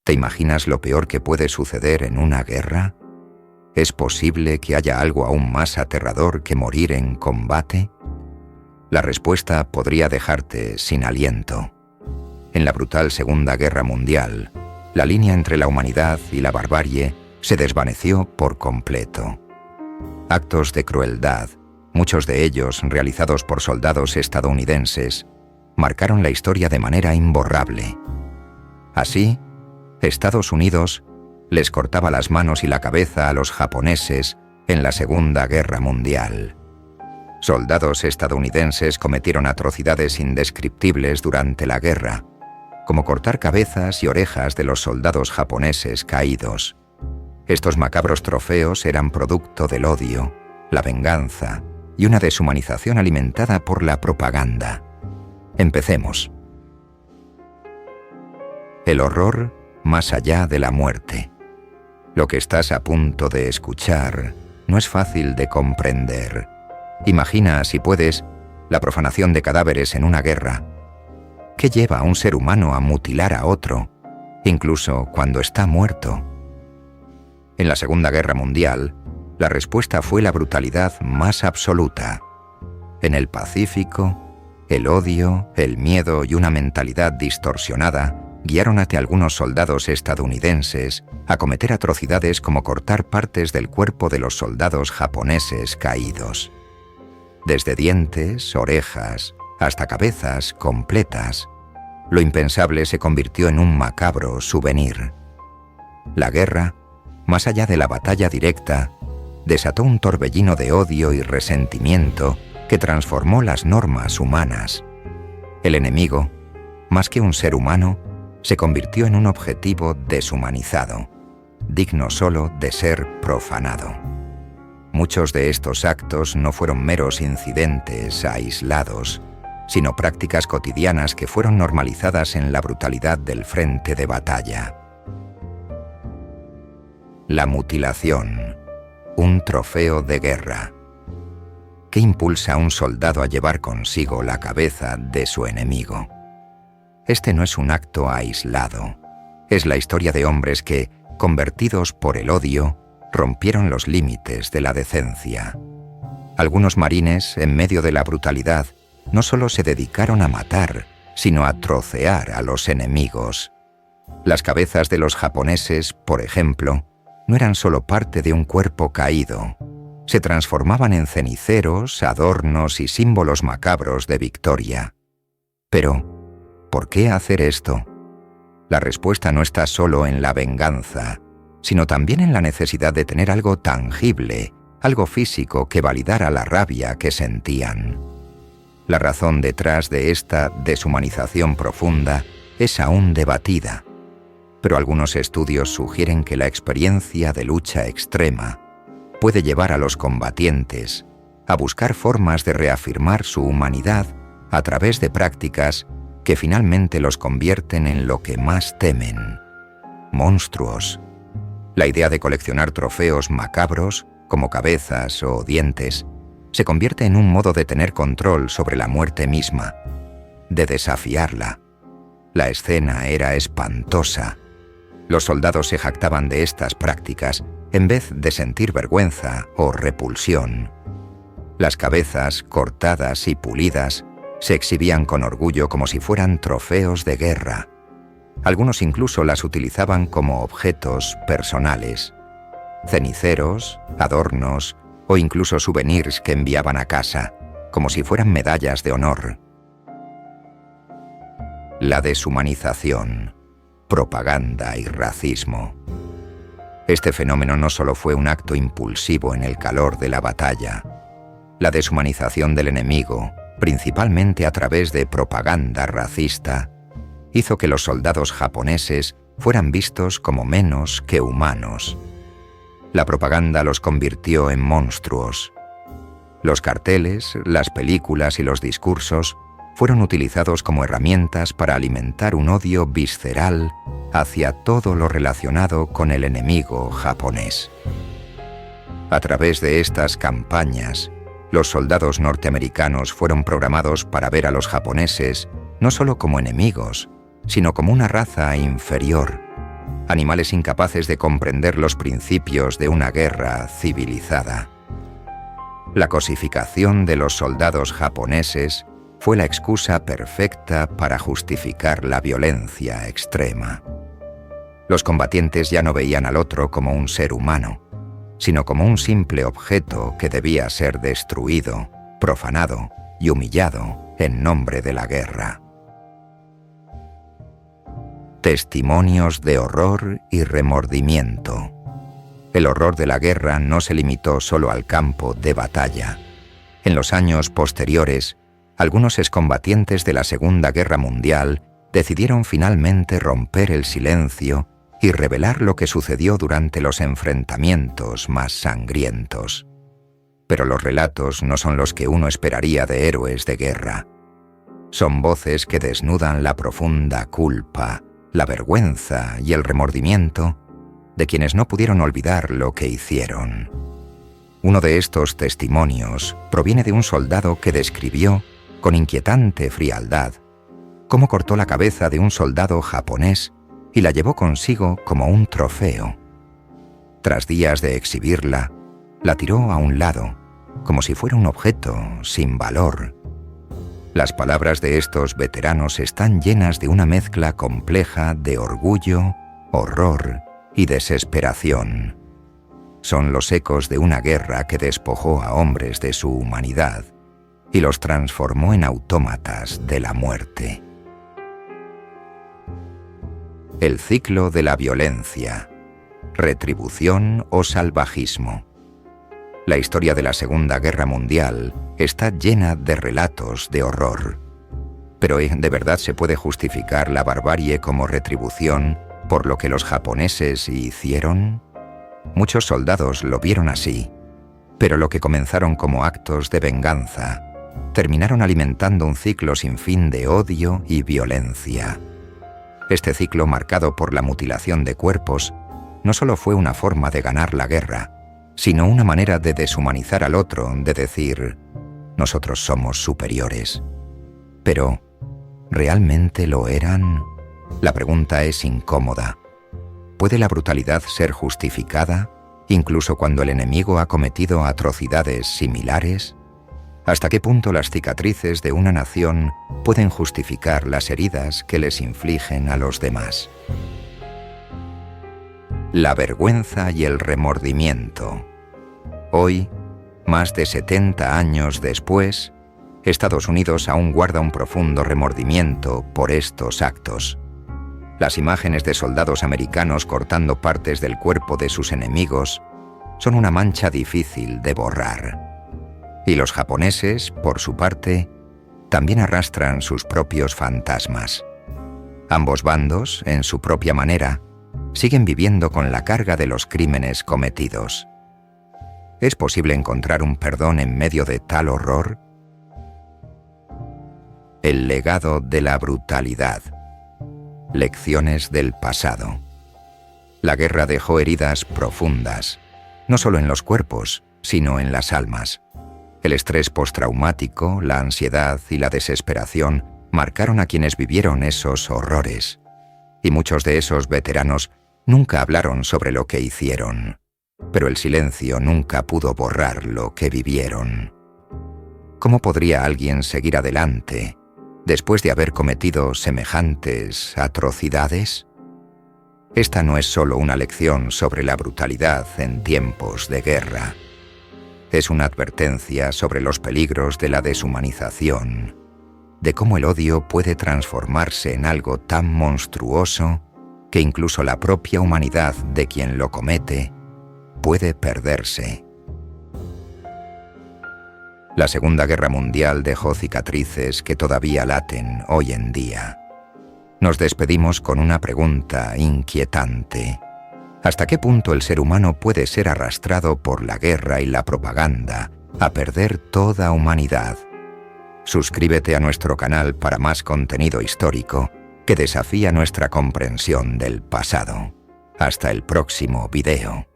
¿Te imaginas lo peor que puede suceder en una guerra? ¿Es posible que haya algo aún más aterrador que morir en combate? La respuesta podría dejarte sin aliento. En la brutal Segunda Guerra Mundial, la línea entre la humanidad y la barbarie se desvaneció por completo. Actos de crueldad, muchos de ellos realizados por soldados estadounidenses, marcaron la historia de manera imborrable. Así, Estados Unidos les cortaba las manos y la cabeza a los japoneses en la Segunda Guerra Mundial. Soldados estadounidenses cometieron atrocidades indescriptibles durante la guerra, como cortar cabezas y orejas de los soldados japoneses caídos. Estos macabros trofeos eran producto del odio, la venganza y una deshumanización alimentada por la propaganda. Empecemos. El horror más allá de la muerte. Lo que estás a punto de escuchar no es fácil de comprender. Imagina, si puedes, la profanación de cadáveres en una guerra. ¿Qué lleva a un ser humano a mutilar a otro, incluso cuando está muerto? En la Segunda Guerra Mundial, la respuesta fue la brutalidad más absoluta. En el Pacífico, el odio, el miedo y una mentalidad distorsionada guiaron a algunos soldados estadounidenses a cometer atrocidades como cortar partes del cuerpo de los soldados japoneses caídos. Desde dientes, orejas, hasta cabezas completas, lo impensable se convirtió en un macabro souvenir. La guerra, más allá de la batalla directa, desató un torbellino de odio y resentimiento que transformó las normas humanas. El enemigo, más que un ser humano, se convirtió en un objetivo deshumanizado, digno solo de ser profanado. Muchos de estos actos no fueron meros incidentes aislados, sino prácticas cotidianas que fueron normalizadas en la brutalidad del frente de batalla. La mutilación, un trofeo de guerra. ¿Qué impulsa a un soldado a llevar consigo la cabeza de su enemigo? Este no es un acto aislado. Es la historia de hombres que, convertidos por el odio, rompieron los límites de la decencia. Algunos marines, en medio de la brutalidad, no solo se dedicaron a matar, sino a trocear a los enemigos. Las cabezas de los japoneses, por ejemplo, no eran solo parte de un cuerpo caído. Se transformaban en ceniceros, adornos y símbolos macabros de victoria. Pero, ¿por qué hacer esto? La respuesta no está solo en la venganza, sino también en la necesidad de tener algo tangible, algo físico que validara la rabia que sentían. La razón detrás de esta deshumanización profunda es aún debatida, pero algunos estudios sugieren que la experiencia de lucha extrema puede llevar a los combatientes a buscar formas de reafirmar su humanidad a través de prácticas que finalmente los convierten en lo que más temen: monstruos. La idea de coleccionar trofeos macabros, como cabezas o dientes, se convierte en un modo de tener control sobre la muerte misma, de desafiarla. La escena era espantosa. Los soldados se jactaban de estas prácticas en vez de sentir vergüenza o repulsión. Las cabezas, cortadas y pulidas, se exhibían con orgullo como si fueran trofeos de guerra. Algunos incluso las utilizaban como objetos personales, ceniceros, adornos o incluso souvenirs que enviaban a casa, como si fueran medallas de honor. La deshumanización, propaganda y racismo. Este fenómeno no solo fue un acto impulsivo en el calor de la batalla. La deshumanización del enemigo, principalmente a través de propaganda racista, hizo que los soldados japoneses fueran vistos como menos que humanos. La propaganda los convirtió en monstruos. Los carteles, las películas y los discursos fueron utilizados como herramientas para alimentar un odio visceral hacia todo lo relacionado con el enemigo japonés. A través de estas campañas, los soldados norteamericanos fueron programados para ver a los japoneses no solo como enemigos, sino como una raza inferior. animales incapaces de comprender los principios de una guerra civilizada. La cosificación de los soldados japoneses fue la excusa perfecta para justificar la violencia extrema. Los combatientes ya no veían al otro como un ser humano, sino como un simple objeto que debía ser destruido, profanado y humillado en nombre de la guerra. Testimonios de horror y remordimiento. El horror de la guerra no se limitó solo al campo de batalla. En los años posteriores, algunos excombatientes de la Segunda Guerra Mundial decidieron finalmente romper el silencio y revelar lo que sucedió durante los enfrentamientos más sangrientos. Pero los relatos no son los que uno esperaría de héroes de guerra. Son voces que desnudan la profunda culpa, la vergüenza y el remordimiento de quienes no pudieron olvidar lo que hicieron. Uno de estos testimonios proviene de un soldado que describió, con inquietante frialdad, cómo cortó la cabeza de un soldado japonés y la llevó consigo como un trofeo. Tras días de exhibirla, la tiró a un lado, como si fuera un objeto sin valor. Las palabras de estos veteranos están llenas de una mezcla compleja de orgullo, horror y desesperación. Son los ecos de una guerra que despojó a hombres de su humanidad y los transformó en autómatas de la muerte. El ciclo de la violencia, retribución o salvajismo. La historia de la Segunda Guerra Mundial está llena de relatos de horror. Pero ¿de verdad se puede justificar la barbarie como retribución por lo que los japoneses hicieron? Muchos soldados lo vieron así, pero lo que comenzaron como actos de venganza terminaron alimentando un ciclo sin fin de odio y violencia. Este ciclo, marcado por la mutilación de cuerpos, no solo fue una forma de ganar la guerra, sino una manera de deshumanizar al otro, de decir, nosotros somos superiores. Pero, ¿realmente lo eran? La pregunta es incómoda. ¿Puede la brutalidad ser justificada, incluso cuando el enemigo ha cometido atrocidades similares? ¿Hasta qué punto las cicatrices de una nación pueden justificar las heridas que les infligen a los demás? La vergüenza y el remordimiento. Hoy, más de 70 años después, Estados Unidos aún guarda un profundo remordimiento por estos actos. Las imágenes de soldados americanos cortando partes del cuerpo de sus enemigos son una mancha difícil de borrar. Y los japoneses, por su parte, también arrastran sus propios fantasmas. Ambos bandos, en su propia manera, siguen viviendo con la carga de los crímenes cometidos. ¿Es posible encontrar un perdón en medio de tal horror? El legado de la brutalidad. Lecciones del pasado. La guerra dejó heridas profundas, no solo en los cuerpos, sino en las almas. El estrés postraumático, la ansiedad y la desesperación marcaron a quienes vivieron esos horrores. Y muchos de esos veteranos nunca hablaron sobre lo que hicieron, pero el silencio nunca pudo borrar lo que vivieron. ¿Cómo podría alguien seguir adelante después de haber cometido semejantes atrocidades? Esta no es solo una lección sobre la brutalidad en tiempos de guerra. Es una advertencia sobre los peligros de la deshumanización, de cómo el odio puede transformarse en algo tan monstruoso que incluso la propia humanidad de quien lo comete puede perderse. La Segunda Guerra Mundial dejó cicatrices que todavía laten hoy en día. Nos despedimos con una pregunta inquietante. ¿Hasta qué punto el ser humano puede ser arrastrado por la guerra y la propaganda a perder toda humanidad? Suscríbete a nuestro canal para más contenido histórico que desafía nuestra comprensión del pasado. Hasta el próximo video.